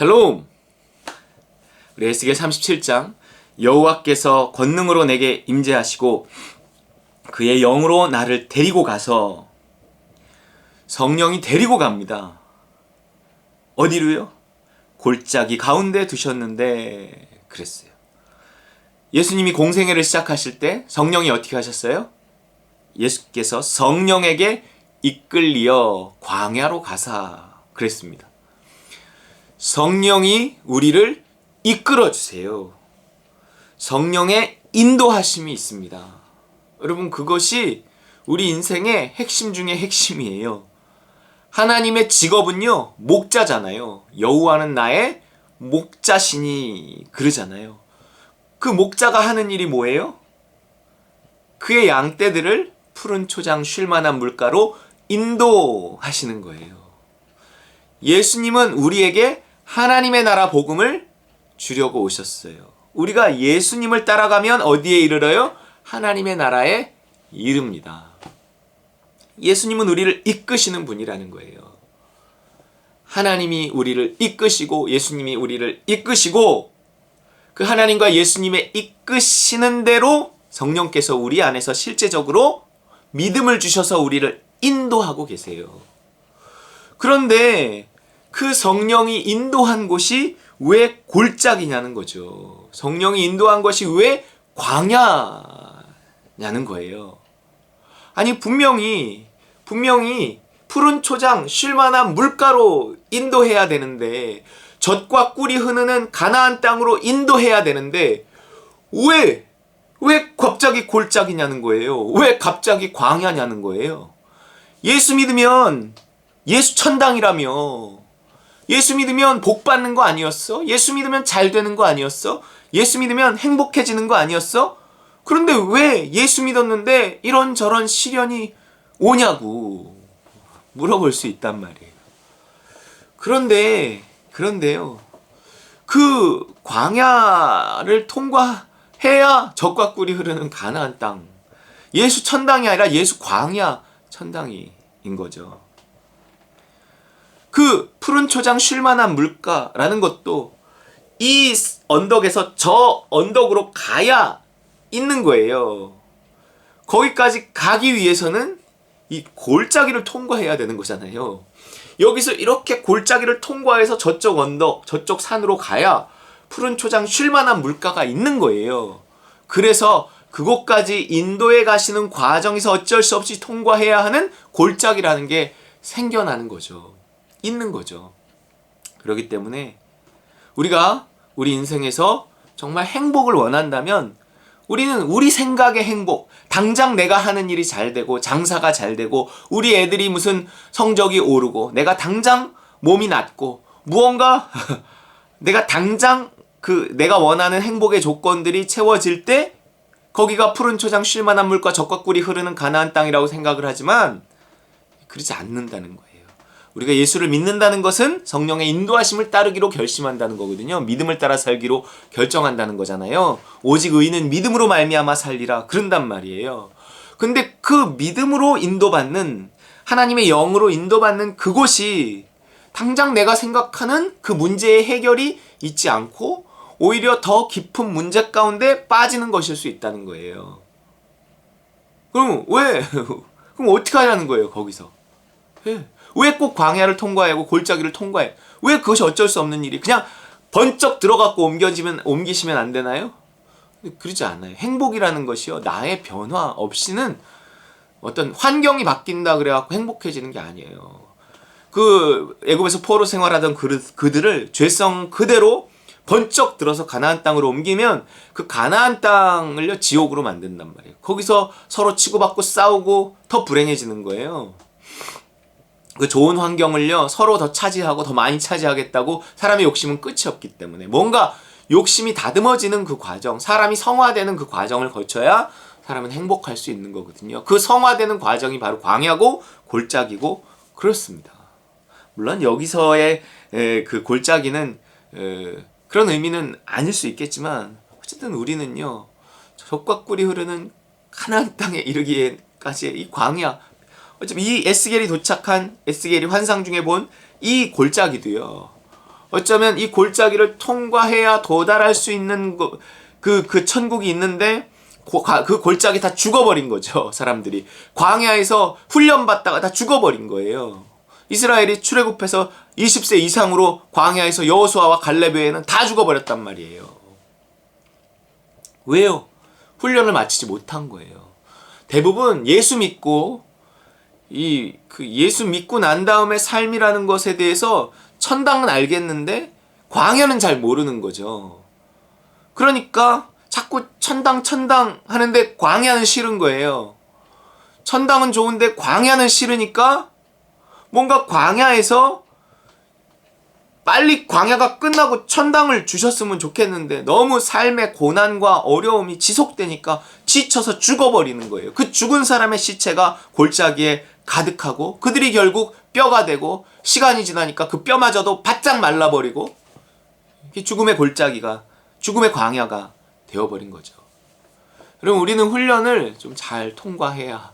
샬롬! 우리 에스겔 37장 여호와께서 권능으로 내게 임재하시고 그의 영으로 나를 데리고 가서 성령이 데리고 갑니다. 어디로요? 골짜기 가운데 두셨는데 그랬어요. 예수님이 공생애를 시작하실 때 성령이 어떻게 하셨어요? 예수께서 성령에게 이끌리어 광야로 가사 그랬습니다. 성령이 우리를 이끌어주세요. 성령의 인도하심이 있습니다. 여러분, 그것이 우리 인생의 핵심 중에 핵심이에요. 하나님의 직업은요, 목자잖아요. 여호와는 나의 목자시니 그러잖아요. 그 목자가 하는 일이 뭐예요? 그의 양떼들을 푸른 초장 쉴 만한 물가로 인도하시는 거예요. 예수님은 우리에게 하나님의 나라 복음을 주려고 오셨어요. 우리가 예수님을 따라가면 어디에 이르러요? 하나님의 나라에 이릅니다. 예수님은 우리를 이끄시는 분이라는 거예요. 하나님이 우리를 이끄시고 예수님이 우리를 이끄시고 그 하나님과 예수님의 이끄시는 대로 성령께서 우리 안에서 실제적으로 믿음을 주셔서 우리를 인도하고 계세요. 그런데 그 성령이 인도한 곳이 왜 골짜기냐는 거죠. 성령이 인도한 것이 왜 광야냐는 거예요. 아니 분명히 푸른 초장 쉴만한 물가로 인도해야 되는데 젖과 꿀이 흐르는 가나안 땅으로 인도해야 되는데 왜 갑자기 골짜기냐는 거예요. 왜 갑자기 광야냐는 거예요. 예수 믿으면 예수 천당이라며. 예수 믿으면 복 받는 거 아니었어? 예수 믿으면 잘 되는 거 아니었어? 예수 믿으면 행복해지는 거 아니었어? 그런데 왜 예수 믿었는데 이런저런 시련이 오냐고 물어볼 수 있단 말이에요. 그런데요. 그 광야를 통과해야 젖과 꿀이 흐르는 가나안 땅. 예수 천당이 아니라 예수 광야 천당인 거죠. 그 푸른 초장 쉴만한 물가라는 것도 이 언덕에서 저 언덕으로 가야 있는 거예요. 거기까지 가기 위해서는 이 골짜기를 통과해야 되는 거잖아요. 여기서 이렇게 골짜기를 통과해서 저쪽 언덕, 저쪽 산으로 가야 푸른 초장 쉴만한 물가가 있는 거예요. 그래서 그곳까지 인도에 가시는 과정에서 어쩔 수 없이 통과해야 하는 골짜기라는 게 생겨나는 거죠. 있는 거죠. 그렇기 때문에 우리가 우리 인생에서 정말 행복을 원한다면 우리는 우리 생각의 행복, 당장 내가 하는 일이 잘 되고 장사가 잘 되고 우리 애들이 무슨 성적이 오르고 내가 당장 몸이 낫고 무언가 내가 당장 내가 원하는 행복의 조건들이 채워질 때 거기가 푸른 초장 쉴 만한 물과 젖과 꿀이 흐르는 가나안 땅이라고 생각을 하지만 그러지 않는다는 거예요. 우리가 예수를 믿는다는 것은 성령의 인도하심을 따르기로 결심한다는 거거든요. 믿음을 따라 살기로 결정한다는 거잖아요. 오직 의인은 믿음으로 말미암아 살리라 그런단 말이에요. 근데 그 믿음으로 인도받는 하나님의 영으로 인도받는 그곳이 당장 내가 생각하는 그 문제의 해결이 있지 않고 오히려 더 깊은 문제 가운데 빠지는 것일 수 있다는 거예요. 그럼 어떻게 하냐는 거예요, 거기서. 왜 꼭 광야를 통과해야 하고 골짜기를 통과해? 왜 그것이 어쩔 수 없는 일이? 그냥 번쩍 들어갖고 옮기시면 안 되나요? 그러지 않아요. 행복이라는 것이요, 나의 변화 없이는 어떤 환경이 바뀐다 그래갖고 행복해지는 게 아니에요. 그 애굽에서 포로 생활하던 그들을 죄성 그대로 번쩍 들어서 가나안 땅으로 옮기면 그 가나안 땅을요 지옥으로 만든단 말이에요. 거기서 서로 치고받고 싸우고 더 불행해지는 거예요. 그 좋은 환경을요 서로 더 차지하고 더 많이 차지하겠다고 사람의 욕심은 끝이 없기 때문에 뭔가 욕심이 다듬어지는 그 과정, 사람이 성화되는 그 과정을 거쳐야 사람은 행복할 수 있는 거거든요. 그 성화되는 과정이 바로 광야고 골짜기고 그렇습니다. 물론 여기서의 그 골짜기는 그런 의미는 아닐 수 있겠지만 어쨌든 우리는요 젖과 꿀이 흐르는 가나안 땅에 이르기까지의 이 광야, 어차피 이 에스겔이 도착한 에스겔이 환상 중에 본 이 골짜기도요 어쩌면 이 골짜기를 통과해야 도달할 수 있는 그 천국이 있는데 그 골짜기 다 죽어버린 거죠. 사람들이 광야에서 훈련받다가 다 죽어버린 거예요. 이스라엘이 출애굽해서 20세 이상으로 광야에서 여호수아와 갈렙 외에는 다 죽어버렸단 말이에요. 왜요? 훈련을 마치지 못한 거예요. 대부분 예수 믿고 예수 믿고 난 다음에 삶이라는 것에 대해서 천당은 알겠는데 광야는 잘 모르는 거죠. 그러니까 자꾸 천당 하는데 광야는 싫은 거예요. 천당은 좋은데 광야는 싫으니까 뭔가 광야에서 빨리 광야가 끝나고 천당을 주셨으면 좋겠는데 너무 삶의 고난과 어려움이 지속되니까 지쳐서 죽어버리는 거예요. 그 죽은 사람의 시체가 골짜기에 가득하고 그들이 결국 뼈가 되고 시간이 지나니까 그 뼈마저도 바짝 말라버리고 죽음의 골짜기가, 죽음의 광야가 되어버린 거죠. 여러분, 우리는 훈련을 좀 잘 통과해야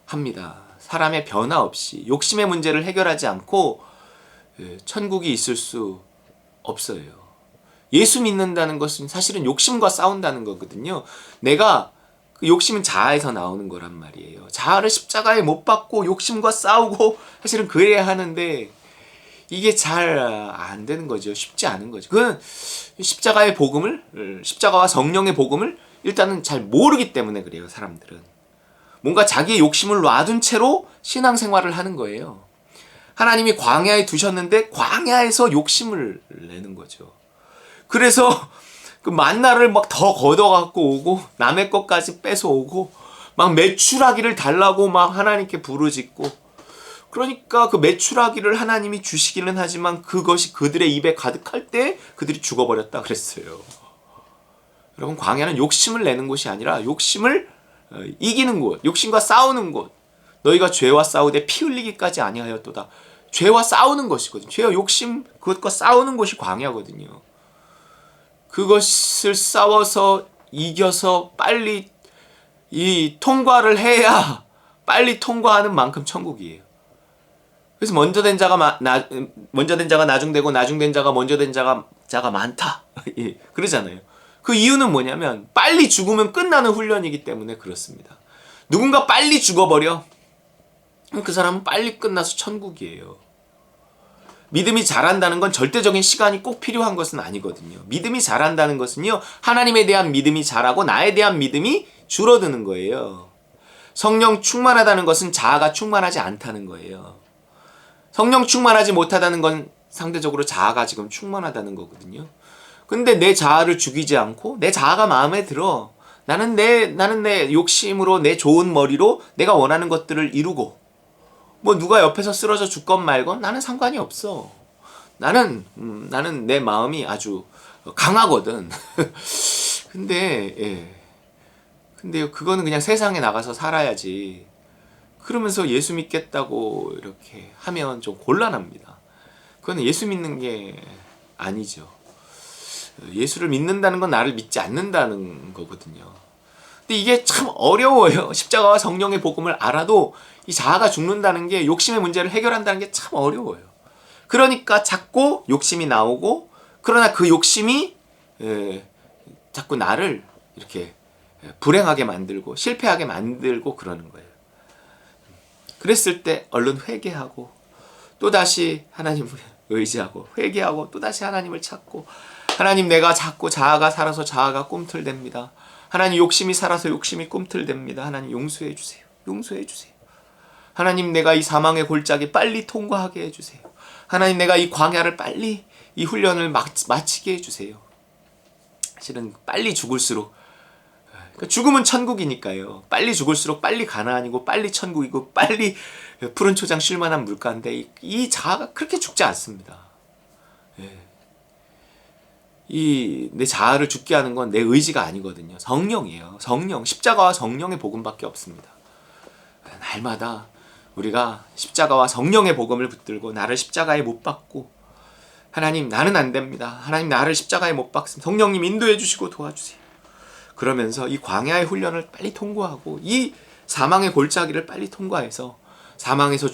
합니다. 사람의 변화 없이 욕심의 문제를 해결하지 않고 천국이 있을 수 없어요. 예수 믿는다는 것은 사실은 욕심과 싸운다는 거거든요. 내가 그 욕심은 자아에서 나오는 거란 말이에요. 자아를 십자가에 못 박고 욕심과 싸우고 사실은 그래야 하는데 이게 잘 안 되는 거죠. 쉽지 않은 거죠. 그건 십자가의 복음을, 십자가와 성령의 복음을 일단은 잘 모르기 때문에 그래요. 사람들은 뭔가 자기의 욕심을 놔둔 채로 신앙생활을 하는 거예요. 하나님이 광야에 두셨는데 광야에서 욕심을 내는 거죠. 그래서 그 만나를 막 더 걷어갖고 오고 남의 것까지 뺏어오고 막 메추라기를 달라고 막 하나님께 부르짖고, 그러니까 그 메추라기를 하나님이 주시기는 하지만 그것이 그들의 입에 가득할 때 그들이 죽어버렸다 그랬어요. 여러분, 광야는 욕심을 내는 곳이 아니라 욕심을 이기는 곳, 욕심과 싸우는 곳. 너희가 죄와 싸우되 피 흘리기까지 아니하였도다. 죄와 싸우는 것이거든요. 죄와 욕심, 그것과 싸우는 것이 광야거든요. 그것을 싸워서 이겨서 빨리 통과를 해야 빨리 통과하는 만큼 천국이에요. 그래서 먼저 된 자가 나중되고 나중된 자가 먼저 된 자가 많다. 예, 그러잖아요. 그 이유는 뭐냐면 빨리 죽으면 끝나는 훈련이기 때문에 그렇습니다. 누군가 빨리 죽어버려. 그 사람은 빨리 끝나서 천국이에요. 믿음이 자란다는 건 절대적인 시간이 꼭 필요한 것은 아니거든요. 믿음이 자란다는 것은요, 하나님에 대한 믿음이 자라고 나에 대한 믿음이 줄어드는 거예요. 성령 충만하다는 것은 자아가 충만하지 않다는 거예요. 성령 충만하지 못하다는 건 상대적으로 자아가 지금 충만하다는 거거든요. 근데 내 자아를 죽이지 않고 내 자아가 마음에 들어. 나는 내 욕심으로, 내 좋은 머리로 내가 원하는 것들을 이루고, 뭐 누가 옆에서 쓰러져 죽건 말건 나는 상관이 없어. 나는 내 마음이 아주 강하거든. 근데 그거는 그냥 세상에 나가서 살아야지. 그러면서 예수 믿겠다고 이렇게 하면 좀 곤란합니다. 그건 예수 믿는 게 아니죠. 예수를 믿는다는 건 나를 믿지 않는다는 거거든요. 근데 이게 참 어려워요. 십자가와 성령의 복음을 알아도 이 자아가 죽는다는 게, 욕심의 문제를 해결한다는 게 참 어려워요. 그러니까 자꾸 욕심이 나오고, 그러나 그 욕심이 자꾸 나를 이렇게 불행하게 만들고 실패하게 만들고 그러는 거예요. 그랬을 때 얼른 회개하고 또다시 하나님을 의지하고, 회개하고 또다시 하나님을 찾고, 하나님, 내가 자꾸 자아가 살아서 자아가 꿈틀댑니다. 하나님, 욕심이 살아서 욕심이 꿈틀댑니다. 하나님, 용서해 주세요. 용서해 주세요. 하나님, 내가 이 사망의 골짜기 빨리 통과하게 해주세요. 하나님, 내가 이 광야를 빨리, 이 훈련을 마치게 해주세요. 사실은 빨리 죽을수록, 죽음은 천국이니까요. 빨리 죽을수록 빨리 가나안이고 빨리 천국이고 빨리 푸른 초장 쉴만한 물가인데 이 자아가 그렇게 죽지 않습니다. 내 자아를 죽게 하는 건 내 의지가 아니거든요. 성령이에요. 성령, 십자가와 성령의 복음밖에 없습니다. 날마다 우리가 십자가와 성령의 복음을 붙들고 나를 십자가에 못 박고, 하나님, 나는 안 됩니다. 하나님, 나를 십자가에 못 박습니다. 성령님, 인도해 주시고 도와주세요. 그러면서 이 광야의 훈련을 빨리 통과하고 이 사망의 골짜기를 빨리 통과해서 사망에서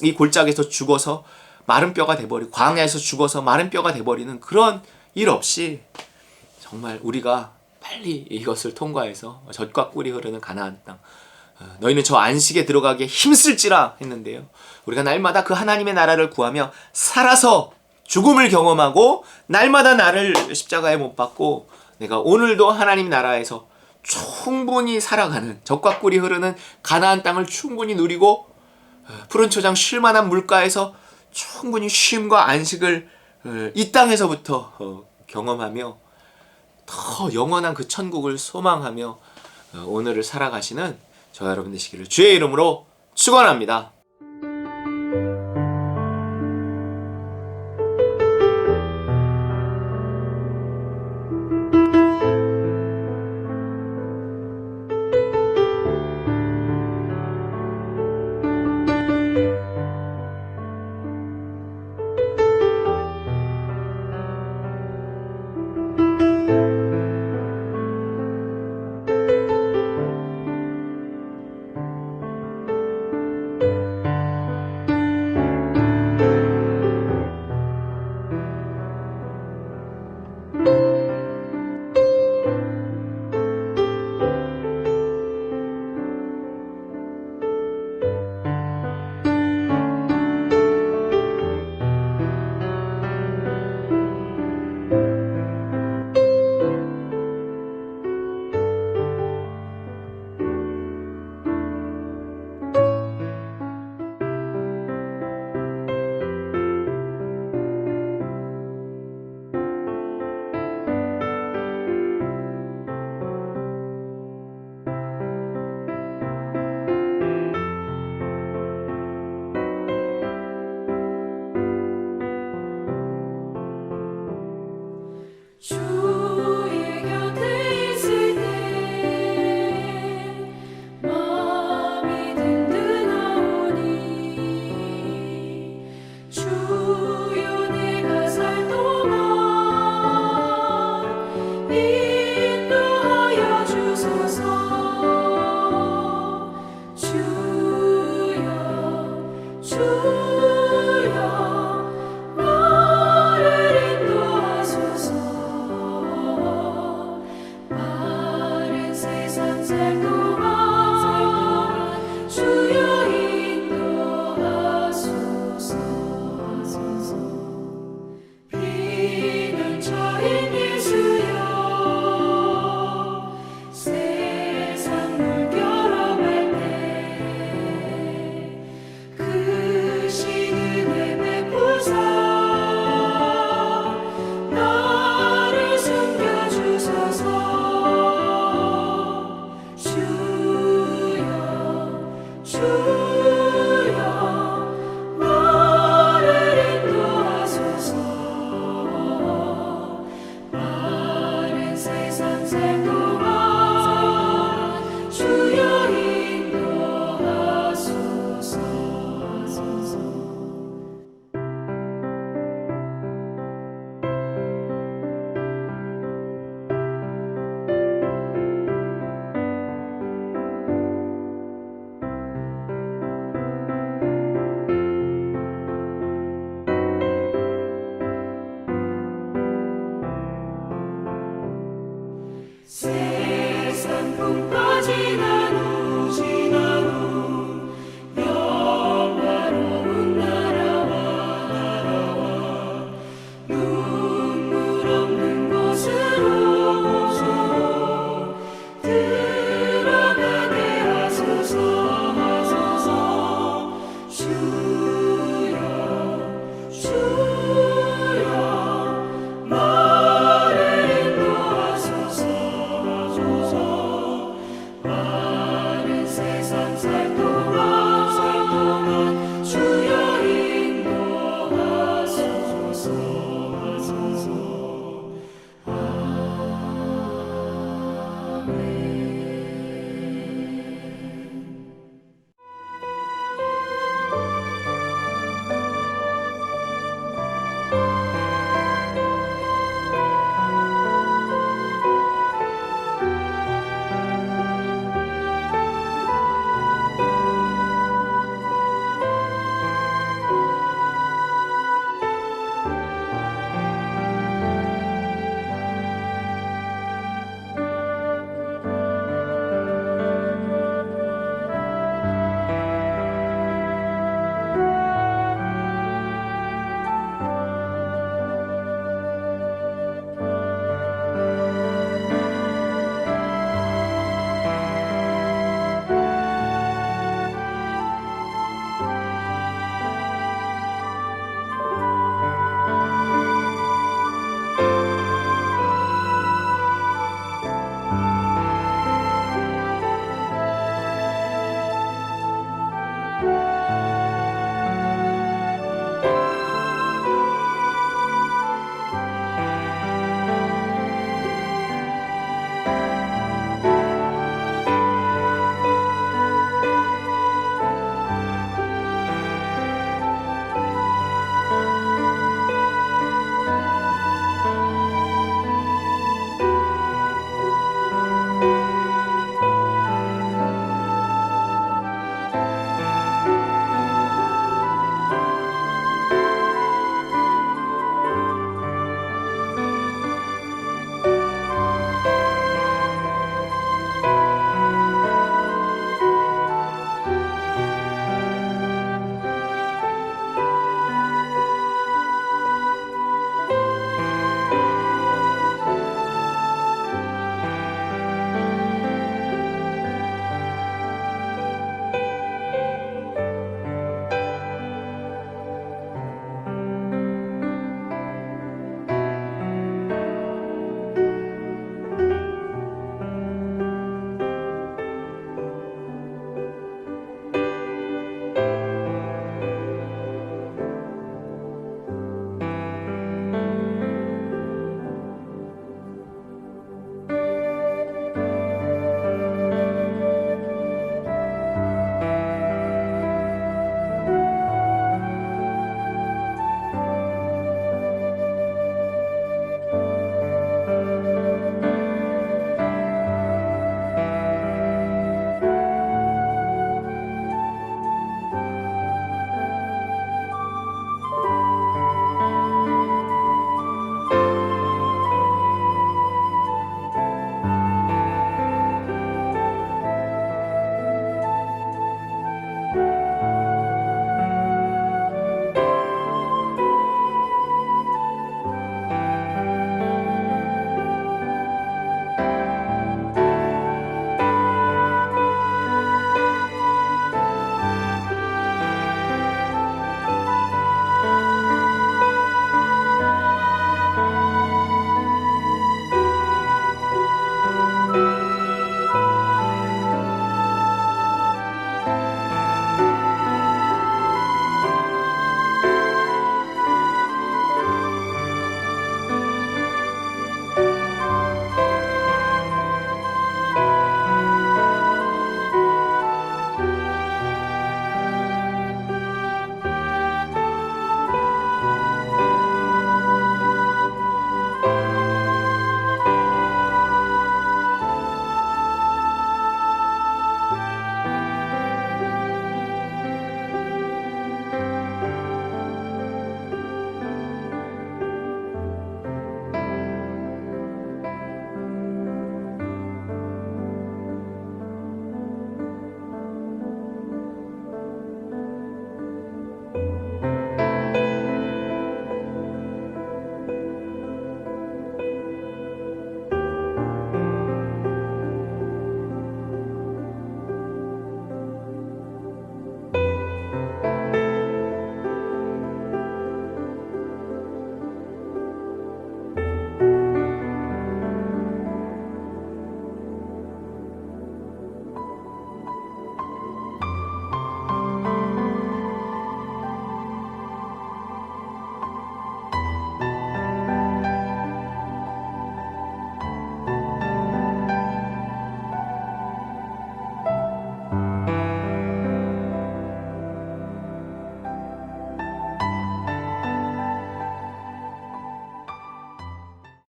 이 골짜기에서 죽어서 마른 뼈가 돼버리고 광야에서 죽어서 마른 뼈가 돼버리는 그런 일 없이 정말 우리가 빨리 이것을 통과해서 젖과 꿀이 흐르는 가나안 땅, 너희는 저 안식에 들어가기에 힘쓸지라 했는데요. 우리가 날마다 그 하나님의 나라를 구하며 살아서 죽음을 경험하고 날마다 나를 십자가에 못 박고 내가 오늘도 하나님 나라에서 충분히 살아가는 젖과 꿀이 흐르는 가나안 땅을 충분히 누리고 푸른 초장 쉴만한 물가에서 충분히 쉼과 안식을 이 땅에서부터 경험하며 더 영원한 그 천국을 소망하며 오늘을 살아가시는 저와 여러분 되시기를 주의 이름으로 축원합니다. 주의 곁에 있을 때 마음이 든든하오니 주여 내가 살 동안 인도하여 주소서. 주여 나를 인도하소서. 바른 세상 살 동안 주여 인도하소서. 비난처인 예수여 세상 물결어갈 때 크신 은혜 베푸사 나를 숨겨주소서. 주여